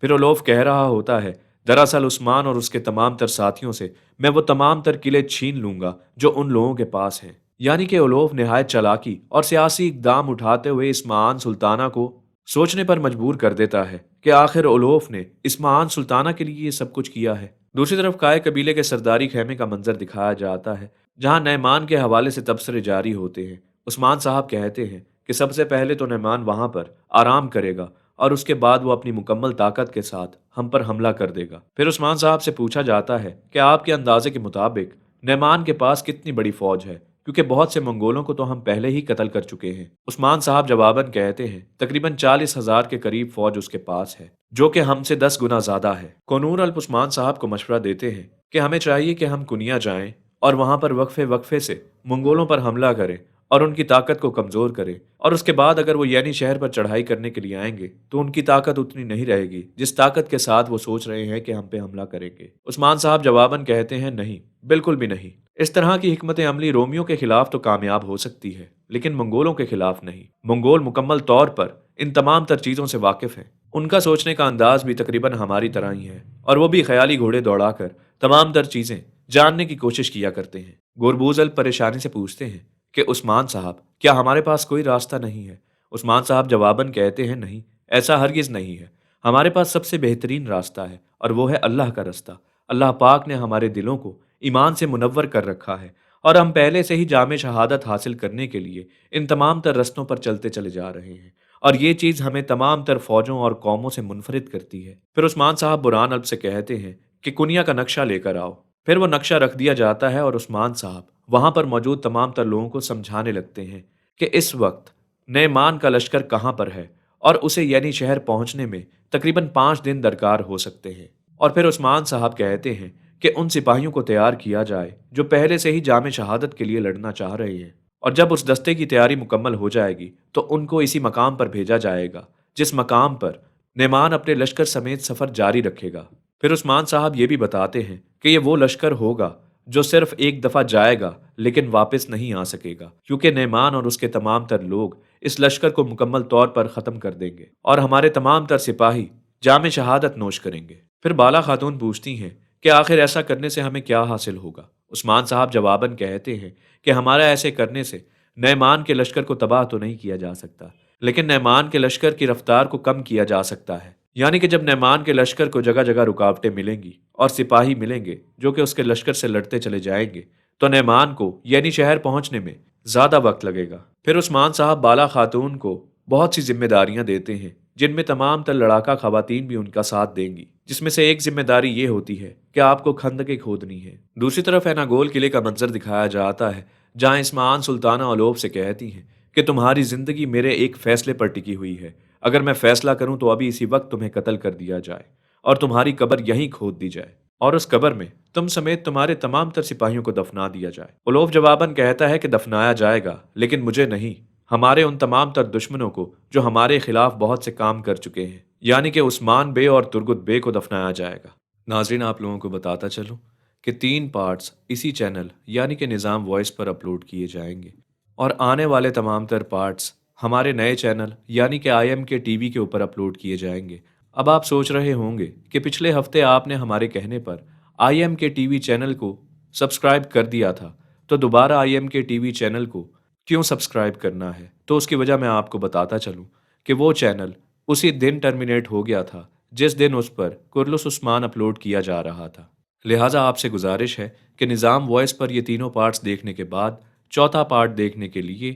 پھر اولوف کہہ رہا ہوتا ہے، دراصل عثمان اور اس کے تمام تر ساتھیوں سے میں وہ تمام تر قلعے چھین لوں گا جو ان لوگوں کے پاس ہیں۔ یعنی کہ اولوف نہایت چالاکی اور سیاسی اقدام اٹھاتے ہوئے اسمعان سلطانہ کو سوچنے پر مجبور کر دیتا ہے کہ آخر اولوف نے اسمعان سلطانہ کے لیے یہ سب کچھ کیا ہے۔ دوسری طرف قائے قبیلے کے سرداری خیمے کا منظر دکھایا جاتا ہے، جہاں نعمان کے حوالے سے تبصرے جاری ہوتے ہیں۔ عثمان صاحب کہتے ہیں کہ سب سے پہلے تو نعمان وہاں پر آرام کرے گا اور اس کے بعد وہ اپنی مکمل طاقت کے ساتھ ہم پر حملہ کر دے گا۔ پھر عثمان صاحب سے پوچھا جاتا ہے کہ آپ کے اندازے کے مطابق نعمان کے پاس کتنی بڑی فوج ہے، کیونکہ بہت سے منگولوں کو تو ہم پہلے ہی قتل کر چکے ہیں۔ عثمان صاحب جواباً کہتے ہیں تقریباً 40,000 کے قریب فوج اس کے پاس ہے، جو کہ ہم سے 10 گنا زیادہ ہے۔ کنور الپ عثمان صاحب کو مشورہ دیتے ہیں کہ ہمیں چاہیے کہ ہم کنیا جائیں اور وہاں پر وقفے وقفے سے منگولوں پر حملہ کریں اور ان کی طاقت کو کمزور کریں، اور اس کے بعد اگر وہ یعنی شہر پر چڑھائی کرنے کے لیے آئیں گے تو ان کی طاقت اتنی نہیں رہے گی جس طاقت کے ساتھ وہ سوچ رہے ہیں کہ ہم پہ حملہ کریں گے۔ عثمان صاحب جواباً کہتے ہیں نہیں، بالکل بھی نہیں۔ اس طرح کی حکمت عملی رومیوں کے خلاف تو کامیاب ہو سکتی ہے لیکن منگولوں کے خلاف نہیں۔ منگول مکمل طور پر ان تمام تر چیزوں سے واقف ہیں، ان کا سوچنے کا انداز بھی تقریباً ہماری طرح ہی ہے، اور وہ بھی خیالی گھوڑے دوڑا کر تمام تر چیزیں جاننے کی کوشش کیا کرتے ہیں۔ گوربوز الپ پریشانی سے پوچھتے ہیں کہ عثمان صاحب کیا ہمارے پاس کوئی راستہ نہیں ہے؟ عثمان صاحب جواباً کہتے ہیں نہیں، ایسا ہرگز نہیں ہے۔ ہمارے پاس سب سے بہترین راستہ ہے اور وہ ہے اللہ کا راستہ۔ اللہ پاک نے ہمارے دلوں کو ایمان سے منور کر رکھا ہے اور ہم پہلے سے ہی جامع شہادت حاصل کرنے کے لیے ان تمام تر رستوں پر چلتے چلے جا رہے ہیں، اور یہ چیز ہمیں تمام تر فوجوں اور قوموں سے منفرد کرتی ہے۔ پھر عثمان صاحب برہان الپ سے کہتے ہیں کہ کنیا کا نقشہ لے کر آؤ۔ پھر وہ نقشہ رکھ دیا جاتا ہے اور عثمان صاحب وہاں پر موجود تمام تر لوگوں کو سمجھانے لگتے ہیں کہ اس وقت نعمان کا لشکر کہاں پر ہے اور اسے یعنی شہر پہنچنے میں تقریباً 5 دن درکار ہو سکتے ہیں۔ اور پھر عثمان صاحب کہتے ہیں کہ ان سپاہیوں کو تیار کیا جائے جو پہلے سے ہی جامع شہادت کے لیے لڑنا چاہ رہے ہیں، اور جب اس دستے کی تیاری مکمل ہو جائے گی تو ان کو اسی مقام پر بھیجا جائے گا جس مقام پر نعمان اپنے لشکر سمیت سفر جاری رکھے گا۔ پھر عثمان صاحب یہ بھی بتاتے ہیں کہ یہ وہ لشکر ہوگا جو صرف ایک دفعہ جائے گا لیکن واپس نہیں آ سکے گا، کیونکہ نعمان اور اس کے تمام تر لوگ اس لشکر کو مکمل طور پر ختم کر دیں گے اور ہمارے تمام تر سپاہی جامع شہادت نوش کریں گے۔ پھر بالا خاتون پوچھتی ہیں کہ آخر ایسا کرنے سے ہمیں کیا حاصل ہوگا؟ عثمان صاحب جواباً کہتے ہیں کہ ہمارا ایسے کرنے سے نعمان کے لشکر کو تباہ تو نہیں کیا جا سکتا، لیکن نعمان کے لشکر کی رفتار کو کم کیا جا سکتا ہے۔ یعنی کہ جب نعمان کے لشکر کو جگہ جگہ رکاوٹیں ملیں گی اور سپاہی ملیں گے جو کہ اس کے لشکر سے لڑتے چلے جائیں گے تو نعمان کو یعنی شہر پہنچنے میں زیادہ وقت لگے گا۔ پھر عثمان صاحب بالا خاتون کو بہت سی ذمہ داریاں دیتے ہیں جن میں تمام تر لڑاکا خواتین بھی ان کا ساتھ دیں گی، جس میں سے ایک ذمہ داری یہ ہوتی ہے کہ آپ کو خندقیں کھودنی ہے۔ دوسری طرف ایناگول قلعے کا منظر دکھایا جاتا ہے جہاں اسمعان سلطانہ اولوف سے کہتی ہیں کہ تمہاری زندگی میرے ایک فیصلے پر ٹکی ہوئی ہے، اگر میں فیصلہ کروں تو ابھی اسی وقت تمہیں قتل کر دیا جائے اور تمہاری قبر یہیں کھود دی جائے اور اس قبر میں تم سمیت تمہارے تمام تر سپاہیوں کو دفنا دیا جائے۔ اولوف جواباً کہتا ہے کہ دفنایا جائے گا لیکن مجھے نہیں، ہمارے ان تمام تر دشمنوں کو جو ہمارے خلاف بہت سے کام کر چکے ہیں، یعنی کہ عثمان بے اور ترگت بے کو دفنایا جائے گا۔ ناظرین، آپ لوگوں کو بتاتا چلوں کہ 3 پارٹس اسی چینل یعنی کہ نظام وائس پر اپلوڈ کیے جائیں گے، اور آنے والے تمام تر پارٹس ہمارے نئے چینل یعنی کہ آئی ایم کے ٹی وی کے اوپر اپلوڈ کیے جائیں گے۔ اب آپ سوچ رہے ہوں گے کہ پچھلے ہفتے آپ نے ہمارے کہنے پر آئی ایم کے ٹی وی چینل کو سبسکرائب کر دیا تھا، تو دوبارہ آئی ایم کے ٹی وی چینل کو کیوں سبسکرائب کرنا ہے؟ تو اس کی وجہ میں آپ کو بتاتا چلوں کہ وہ چینل اسی دن ٹرمینیٹ ہو گیا تھا جس دن اس پر کرلس عثمان اپلوڈ کیا جا رہا تھا۔ لہٰذا آپ سے گزارش ہے کہ نظام وائس پر یہ تینوں پارٹس دیکھنے کے بعد چوتھا پارٹ دیکھنے کے لیے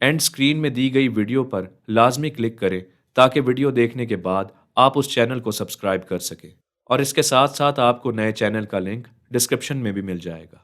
اینڈ سکرین میں دی گئی ویڈیو پر لازمی کلک کریں تاکہ ویڈیو دیکھنے کے بعد آپ اس چینل کو سبسکرائب کر سکیں، اور اس کے ساتھ ساتھ آپ کو نئے چینل کا لنک ڈسکرپشن میں بھی مل جائے گا۔